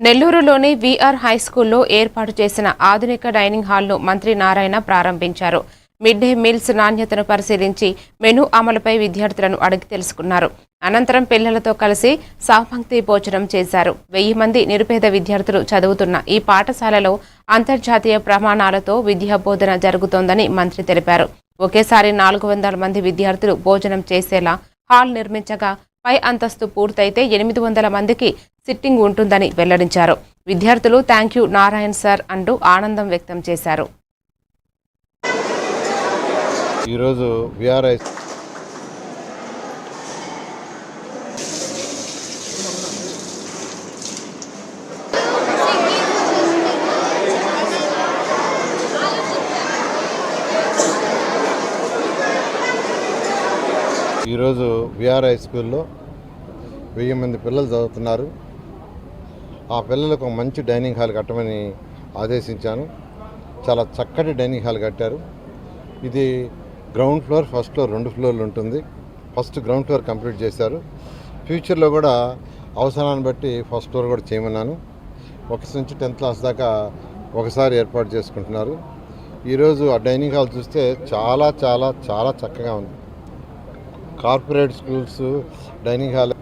నెల్లూరులోని వీఆర్ హైస్కూల్లో ఏర్పాటు చేసిన ఆధునిక డైనింగ్ హాల్ను మంత్రి నారాయణ ప్రారంభించారు. మిడ్ డే మీల్స్ నాణ్యతను పరిశీలించి మెనూ అమలుపై విద్యార్థులను అడిగి తెలుసుకున్నారు. అనంతరం పిల్లలతో కలిసి సహపంక్తి భోజనం చేశారు. 1000 మంది నిరుపేద విద్యార్థులు చదువుతున్న ఈ పాఠశాలలో అంతర్జాతీయ ప్రమాణాలతో విద్యా బోధన జరుగుతోందని మంత్రి తెలిపారు. ఒకేసారి 400 మంది విద్యార్థులు భోజనం చేసేలా హాల్ నిర్మించగా పై అంతస్తు పూర్తయితే 800 మందికి సిట్టింగ్ ఉంటుందని వెల్లడించారు. విద్యార్థులు థ్యాంక్యూ నారాయణ్ సార్ అంటూ ఆనందం వ్యక్తం చేశారు. ఈరోజు వీఆర్ఐ స్కూల్లో 1000 మంది పిల్లలు చదువుతున్నారు. ఆ పిల్లలకు ఒక మంచి డైనింగ్ హాల్ కట్టమని ఆదేశించాను. చాలా చక్కటి డైనింగ్ హాల్ కట్టారు. ఇది గ్రౌండ్ ఫ్లోర్, ఫస్ట్ ఫ్లోర్ 2 ఫ్లోర్లు ఉంటుంది. ఫస్ట్ గ్రౌండ్ ఫ్లోర్ కంప్లీట్ చేశారు. ఫ్యూచర్లో కూడా అవసరాన్ని బట్టి ఫస్ట్ ఫ్లోర్ కూడా చేయమన్నాను. 1 నుంచి 10th క్లాస్ దాకా ఒకసారి ఏర్పాటు చేసుకుంటున్నారు. ఈరోజు ఆ డైనింగ్ హాల్ చూస్తే చాలా చాలా చాలా చక్కగా ఉంది. కార్పొరేట్ స్కూల్స్ డైనింగ్ హాల్,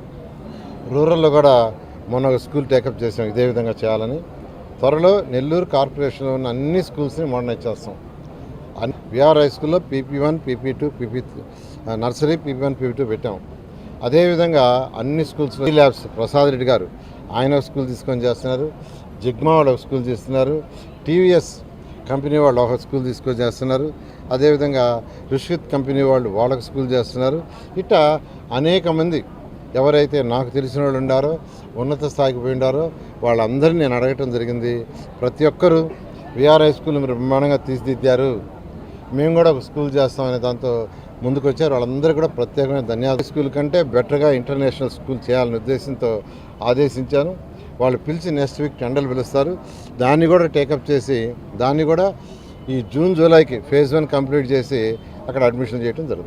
రూరల్లో కూడా మొన్న ఒక స్కూల్ టేకప్ చేసాం ఇదే విధంగా చేయాలని. త్వరలో నెల్లూరు కార్పొరేషన్లో ఉన్న అన్ని స్కూల్స్ని మోడర్నైజ్ చేస్తాం. వీఆర్ హై స్కూల్లో PP1, PP2, nursery PP1, PP2 పెట్టాం. అదేవిధంగా అన్ని స్కూల్స్లో ల్యాబ్స్ ప్రసాద్ రెడ్డి గారు ఆయన ఒక స్కూల్ తీసుకొని చేస్తున్నారు. జిగ్మా వాళ్ళు ఒక స్కూల్ చేస్తున్నారు. TVS కంపెనీ వాళ్ళు ఒక స్కూల్ తీసుకొని చేస్తున్నారు. అదేవిధంగా రుషిత్ కంపెనీ వాళ్ళు వాళ్ళకి స్కూల్ చేస్తున్నారు. ఇట్లా అనేక మంది ఎవరైతే నాకు తెలిసిన వాళ్ళు ఉండారో, ఉన్నత స్థాయికి పోయి ఉండారో వాళ్ళందరినీ నేను అడగటం జరిగింది. ప్రతి ఒక్కరూ వీఆర్ హై స్కూల్ మీరు బ్రహ్మాండంగా తీర్చిదిద్దారు, మేము కూడా ఒక స్కూల్ చేస్తామనే దాంతో ముందుకు వచ్చారు. వాళ్ళందరూ కూడా ప్రత్యేకమైన ధన్యవాదాలు. స్కూల్ కంటే బెటర్గా ఇంటర్నేషనల్ స్కూల్ చేయాలనే ఉద్దేశంతో ఆదేశించాను. వాళ్ళు పిలిచి నెక్స్ట్ వీక్ టెండర్లు పిలుస్తారు. దాన్ని కూడా టేకప్ చేసి దాన్ని కూడా ఈ జూన్ జూలైకి phase 1 కంప్లీట్ చేసి అక్కడ అడ్మిషన్ చేయడం జరుగుతుంది.